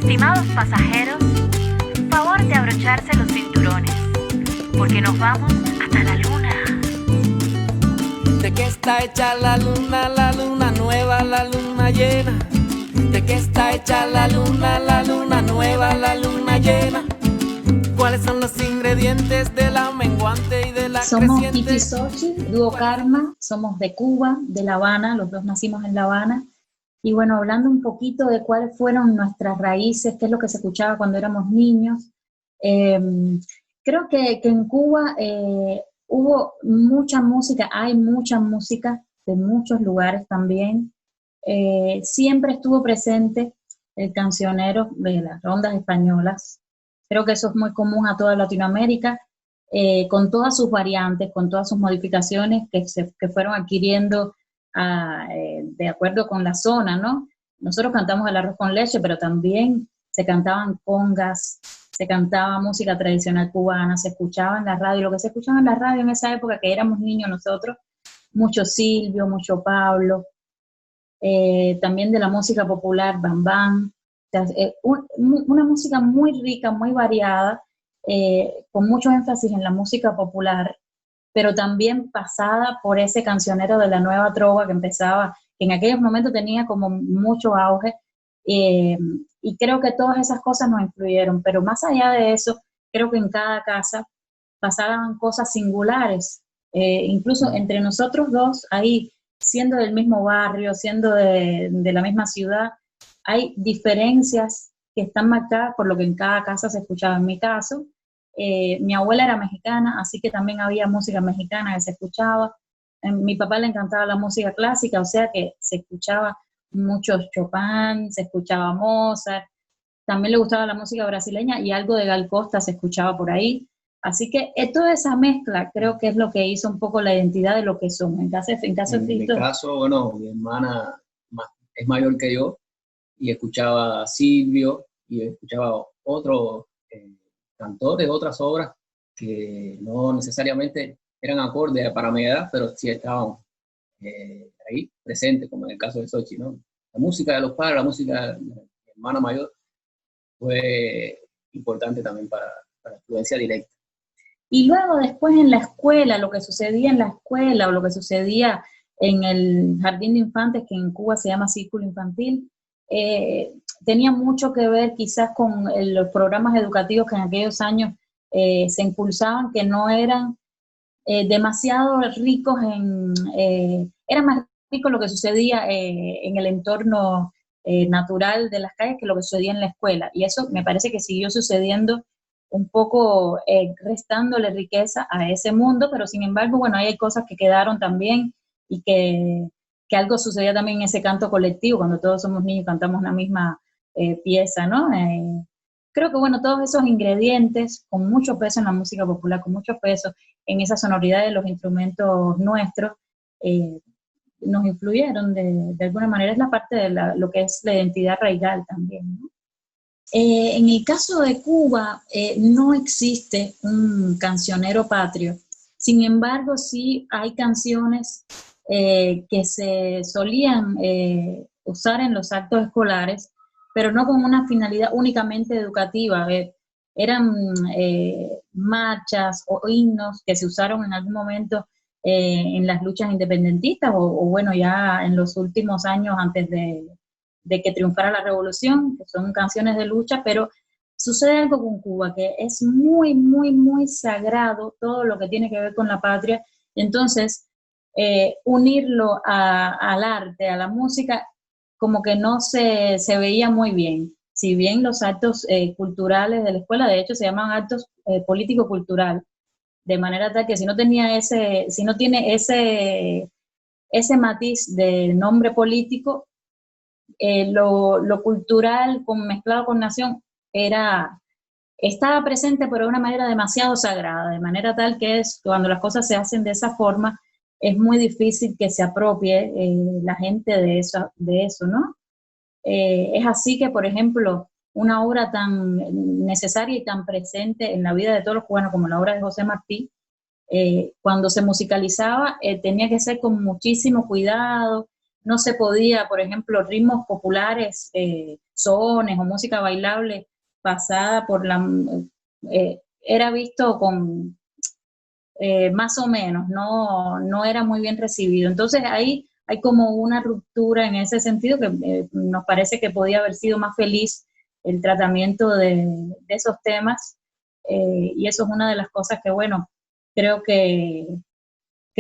Estimados pasajeros, favor de abrocharse los cinturones, porque nos vamos hasta la luna. ¿De qué está hecha la luna nueva, la luna llena? ¿De qué está hecha la luna nueva, la luna llena? ¿Cuáles son los ingredientes de la menguante y de la Somos creciente? Kiti Xochitl, dúo Karma, somos de Cuba, de La Habana, los dos nacimos en La Habana. Y bueno, hablando un poquito de cuáles fueron nuestras raíces, qué es lo que se escuchaba cuando éramos niños. Creo que en Cuba hubo mucha música, hay mucha música de muchos lugares también. Siempre estuvo presente el cancionero de las rondas españolas. Creo que eso es muy común a toda Latinoamérica, con todas sus variantes, con todas sus modificaciones que fueron adquiriendo de acuerdo con la zona, ¿no? Nosotros cantamos el arroz con leche, pero también se cantaban congas, se cantaba música tradicional cubana, se escuchaba en la radio, lo que se escuchaba en la radio en esa época que éramos niños nosotros, mucho Silvio, mucho Pablo, también de la música popular, Bam Bam, una música muy rica, muy variada, con mucho énfasis en la música popular, pero también pasada por ese cancionero de la nueva trova que empezaba, que en aquellos momentos tenía como mucho auge, y creo que todas esas cosas nos influyeron, pero más allá de eso, creo que en cada casa pasaban cosas singulares, incluso entre nosotros dos, ahí, siendo del mismo barrio, siendo de la misma ciudad, hay diferencias que están marcadas por lo que en cada casa se escuchaba. En mi caso, mi abuela era mexicana, así que también había música mexicana que se escuchaba. A mi papá le encantaba la música clásica, o sea que se escuchaba mucho Chopin, se escuchaba Mozart, también le gustaba la música brasileña y algo de Gal Costa se escuchaba por ahí. Así que toda esa mezcla creo que es lo que hizo un poco la identidad de lo que somos. En caso de En mi Cristo, caso, bueno, mi hermana es mayor que yo y escuchaba a Silvio y escuchaba otros cantores, otras obras que no necesariamente eran acordes para mi edad, pero sí estaban ahí presentes, como en el caso de Xochitl, ¿no? La música de los padres, la música de mi hermana mayor fue importante también para influencia directa. y luego después en la escuela, lo que sucedía en la escuela o lo que sucedía en el jardín de infantes, que en Cuba se llama círculo infantil, tenía mucho que ver quizás con los programas educativos que en aquellos años se impulsaban, que no eran demasiado ricos era más rico lo que sucedía en el entorno natural de las calles que lo que sucedía en la escuela. Y eso me parece que siguió sucediendo un poco restándole riqueza a ese mundo, pero sin embargo, bueno, hay cosas que quedaron también y que algo sucedía también en ese canto colectivo, cuando todos somos niños y cantamos una misma pieza, ¿no? Creo que, bueno, todos esos ingredientes con mucho peso en la música popular, con mucho peso en esa sonoridad de los instrumentos nuestros, nos influyeron de alguna manera. Es la parte de lo que es la identidad raigal también, ¿no? En el caso de Cuba, no existe un cancionero patrio. Sin embargo, sí hay canciones que se solían usar en los actos escolares, pero no con una finalidad únicamente educativa. Eran marchas o himnos que se usaron en algún momento en las luchas independentistas o bueno, ya en los últimos años antes de que triunfara la revolución, que son canciones de lucha, pero sucede algo con Cuba, que es muy, muy, muy sagrado todo lo que tiene que ver con la patria. Entonces, unirlo al arte, a la música, como que no se veía muy bien. Si bien los actos culturales de la escuela, de hecho, se llaman actos político-cultural, de manera tal que si no tiene ese matiz de nombre político, lo cultural mezclado con nación estaba presente pero de una manera demasiado sagrada, de manera tal que cuando las cosas se hacen de esa forma, es muy difícil que se apropie la gente de eso, ¿no? Es así que, por ejemplo, una obra tan necesaria y tan presente en la vida de todos los cubanos como la obra de José Martí, cuando se musicalizaba tenía que ser con muchísimo cuidado, no se podía, por ejemplo, ritmos populares, sones o música bailable pasada por era visto con más o menos, no era muy bien recibido. Entonces ahí hay como una ruptura en ese sentido que nos parece que podía haber sido más feliz el tratamiento de esos temas, y eso es una de las cosas que, bueno, creo que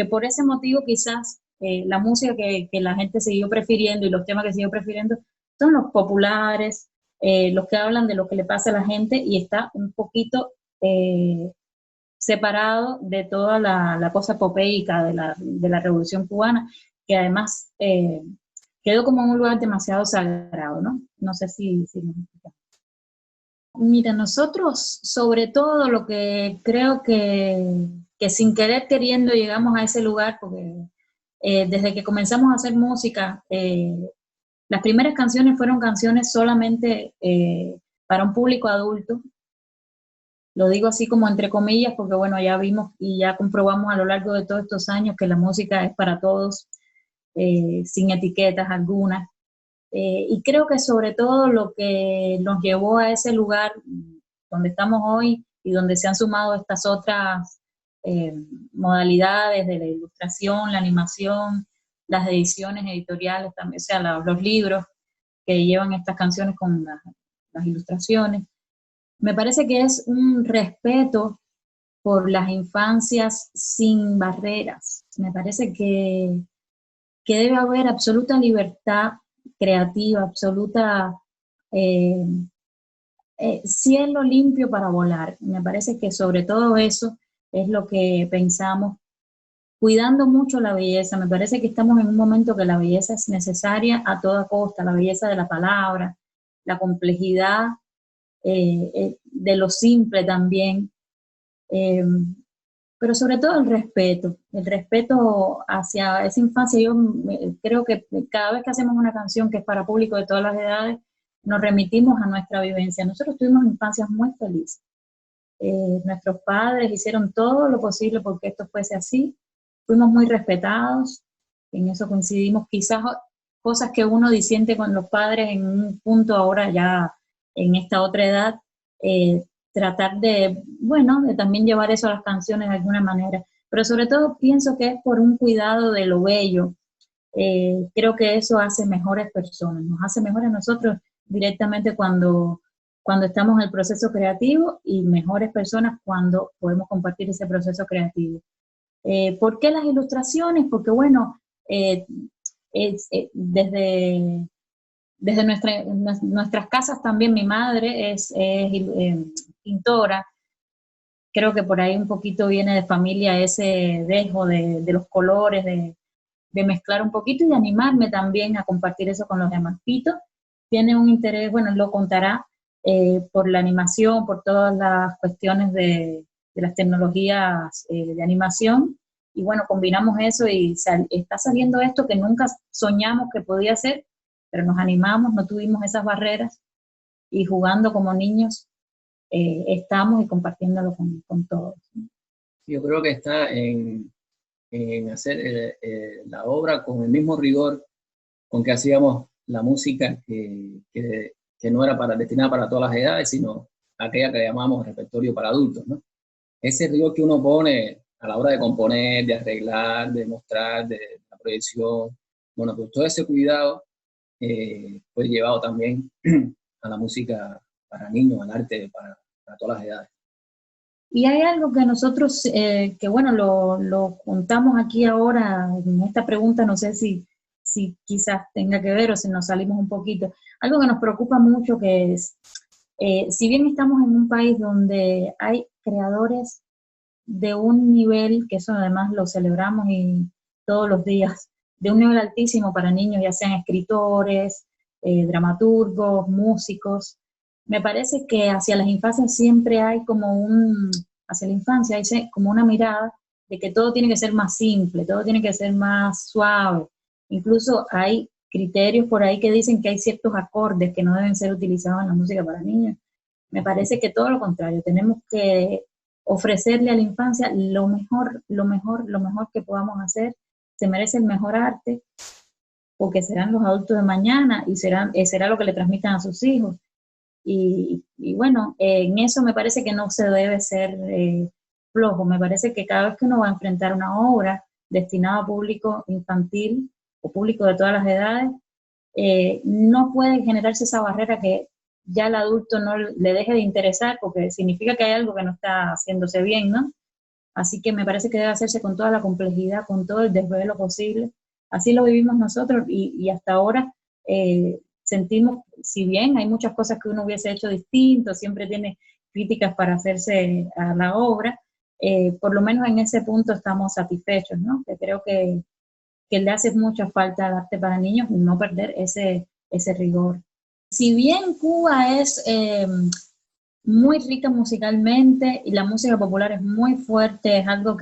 por ese motivo quizás la música que la gente siguió prefiriendo y los temas que siguió prefiriendo son los populares, los que hablan de lo que le pasa a la gente, y está un poquito separado de toda la cosa epopeica de la Revolución Cubana, que además quedó como en un lugar demasiado sagrado, ¿no? No sé si me explico. Mira, nosotros sobre todo lo que creo que sin querer queriendo llegamos a ese lugar, porque desde que comenzamos a hacer música, las primeras canciones fueron canciones solamente para un público adulto. Lo digo así como entre comillas, porque bueno, ya vimos y ya comprobamos a lo largo de todos estos años que la música es para todos, sin etiquetas algunas. Y creo que sobre todo lo que nos llevó a ese lugar donde estamos hoy y donde se han sumado estas otras modalidades de la ilustración, la animación, las ediciones editoriales también, o sea, los libros que llevan estas canciones con las ilustraciones. Me parece que es un respeto por las infancias sin barreras. Me parece que debe haber absoluta libertad creativa, absoluta cielo limpio para volar. Me parece que sobre todo eso es lo que pensamos, cuidando mucho la belleza. Me parece que estamos en un momento que la belleza es necesaria a toda costa, la belleza de la palabra, la complejidad de lo simple también, pero sobre todo el respeto hacia esa infancia. Yo creo que cada vez que hacemos una canción que es para público de todas las edades, nos remitimos a nuestra vivencia. Nosotros tuvimos infancias muy felices. Nuestros padres hicieron todo lo posible porque esto fuese así. Fuimos muy respetados, en eso coincidimos. Quizás cosas que uno disiente con los padres en un punto ahora ya en esta otra edad, tratar de, bueno, de también llevar eso a las canciones de alguna manera. Pero sobre todo pienso que es por un cuidado de lo bello. Creo que eso hace mejores personas, nos hace mejores nosotros directamente cuando estamos en el proceso creativo, y mejores personas cuando podemos compartir ese proceso creativo. ¿Por qué las ilustraciones? Porque bueno, desde nuestras casas también, mi madre es pintora. Creo que por ahí un poquito viene de familia ese dejo de los colores, de mezclar un poquito y de animarme también a compartir eso con los demás. Pito tiene un interés, bueno, él lo contará, por la animación, por todas las cuestiones de las tecnologías de animación, y bueno, combinamos eso y está saliendo esto que nunca soñamos que podía ser, pero nos animamos, no tuvimos esas barreras, y jugando como niños estamos y compartiéndolo con todos. Yo creo que está en hacer la obra con el mismo rigor con que hacíamos la música, que no era destinada para todas las edades, sino aquella que llamamos repertorio para adultos, ¿no? Ese rigor que uno pone a la hora de componer, de arreglar, de mostrar, de la proyección, bueno, pues todo ese cuidado fue llevado también a la música para niños, al arte para todas las edades. Y hay algo que nosotros, que bueno, lo contamos aquí ahora en esta pregunta, no sé si quizás tenga que ver o si nos salimos un poquito. Algo que nos preocupa mucho, que es, si bien estamos en un país donde hay creadores de un nivel, que eso además lo celebramos y todos los días, de un nivel altísimo para niños, ya sean escritores, dramaturgos, músicos, me parece que hacia las infancias siempre hay hacia la infancia hay como una mirada de que todo tiene que ser más simple, todo tiene que ser más suave. Incluso hay criterios por ahí que dicen que hay ciertos acordes que no deben ser utilizados en la música para niños. Me parece que todo lo contrario, tenemos que ofrecerle a la infancia lo mejor que podamos hacer. Se merece el mejor arte, porque serán los adultos de mañana y será lo que le transmitan a sus hijos. Y bueno, en eso me parece que no se debe ser flojo. Me parece que cada vez que uno va a enfrentar una obra destinada a público infantil o público de todas las edades, no puede generarse esa barrera que ya el adulto no le deje de interesar, porque significa que hay algo que no está haciéndose bien, ¿no? Así que me parece que debe hacerse con toda la complejidad, con todo el desvelo posible. Así lo vivimos nosotros y hasta ahora sentimos, si bien hay muchas cosas que uno hubiese hecho distinto, siempre tiene críticas para hacerse a la obra, por lo menos en ese punto estamos satisfechos, ¿no? Que creo que le hace mucha falta al arte para niños y no perder ese rigor. Si bien Cuba es muy rica musicalmente y la música popular es muy fuerte, es algo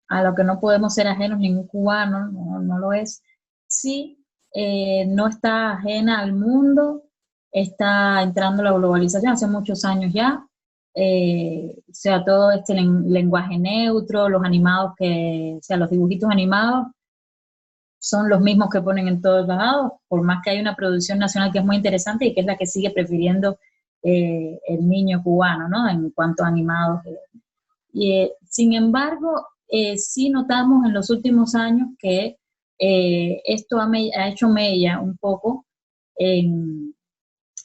a lo que no podemos ser ajenos ningún cubano, no lo es, sí, no está ajena al mundo, está entrando la globalización hace muchos años ya, o sea, todo este lenguaje neutro, los animados o sea, los dibujitos animados son los mismos que ponen en todos lados, por más que hay una producción nacional que es muy interesante y que es la que sigue prefiriendo el niño cubano, ¿no? En cuanto a animados. Sin embargo, sí notamos en los últimos años que esto ha hecho mella un poco en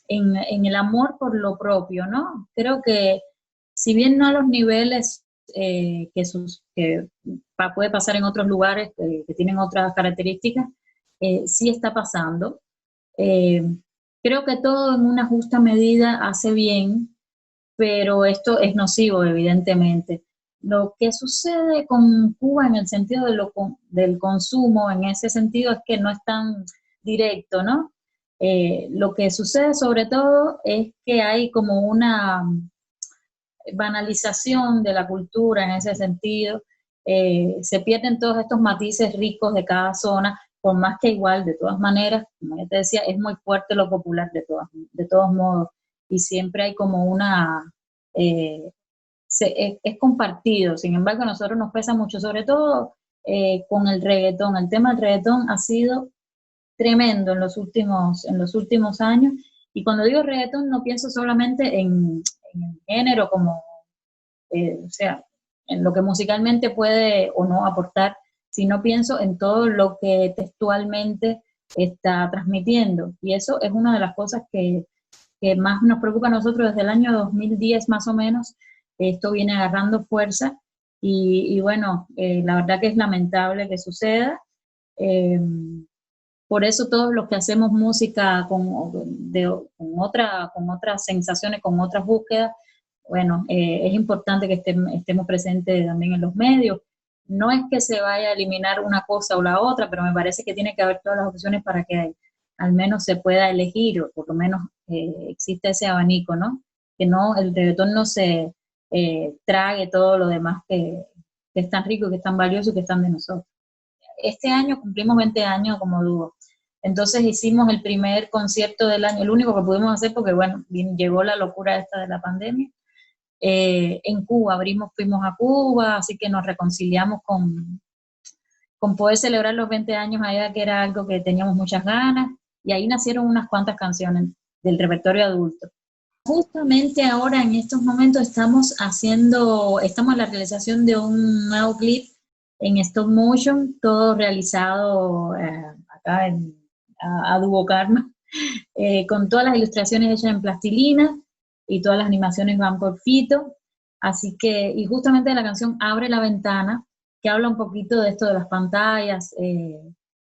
el amor por lo propio, ¿no? Creo que si bien no a los niveles que puede pasar en otros lugares que tienen otras características, sí está pasando. Creo que todo en una justa medida hace bien, pero esto es nocivo, evidentemente. Lo que sucede con Cuba en el sentido del consumo, en ese sentido, es que no es tan directo, ¿no? Lo que sucede sobre todo es que hay como una banalización de la cultura en ese sentido. Se pierden todos estos matices ricos de cada zona, por más que igual, de todas maneras, como ya te decía, es muy fuerte lo popular de todos modos, y siempre hay como una... es compartido. Sin embargo, a nosotros nos pesa mucho, sobre todo con el reggaetón. El tema del reggaetón ha sido tremendo en los últimos años, y cuando digo reggaetón no pienso solamente en el género como, o sea, en lo que musicalmente puede o no aportar, sino pienso en todo lo que textualmente está transmitiendo, y eso es una de las cosas que más nos preocupa a nosotros desde el año 2010 más o menos. Esto viene agarrando fuerza y bueno, la verdad que es lamentable que suceda. Por eso todos los que hacemos música con otras sensaciones, con otras búsquedas, bueno, es importante que estemos presentes también en los medios. No es que se vaya a eliminar una cosa o la otra, pero me parece que tiene que haber todas las opciones para que al menos se pueda elegir, o por lo menos exista ese abanico, ¿no? Que no, el reggaetón no se trague todo lo demás que es tan rico, que es tan valioso y que es tan de nosotros. Este año cumplimos 20 años como dúo. Entonces hicimos el primer concierto del año, el único que pudimos hacer porque, bueno, llegó la locura esta de la pandemia. En Cuba, fuimos a Cuba, así que nos reconciliamos con poder celebrar los 20 años allá, que era algo que teníamos muchas ganas, y ahí nacieron unas cuantas canciones del repertorio adulto. Justamente ahora, en estos momentos, estamos en la realización de un nuevo clip en stop motion, todo realizado acá a Dúo Karma, con todas las ilustraciones hechas en plastilina, y todas las animaciones van por Fito. Así que, y justamente la canción Abre la Ventana, que habla un poquito de esto de las pantallas,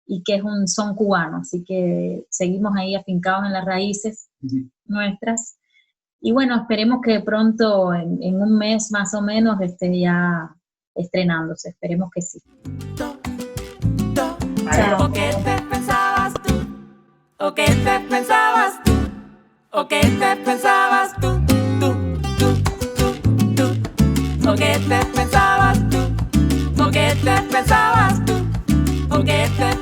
y que es un son cubano, así que seguimos ahí afincados en las raíces nuestras. Y bueno, esperemos que pronto, en un mes más o menos, esté ya estrenándose, esperemos que sí. ¿O qué te pensabas tú? ¿O qué te pensabas tú? ¿O qué te pensabas tú? ¿O qué te pensabas tú? ¿O qué te pensabas tú? ¿O qué te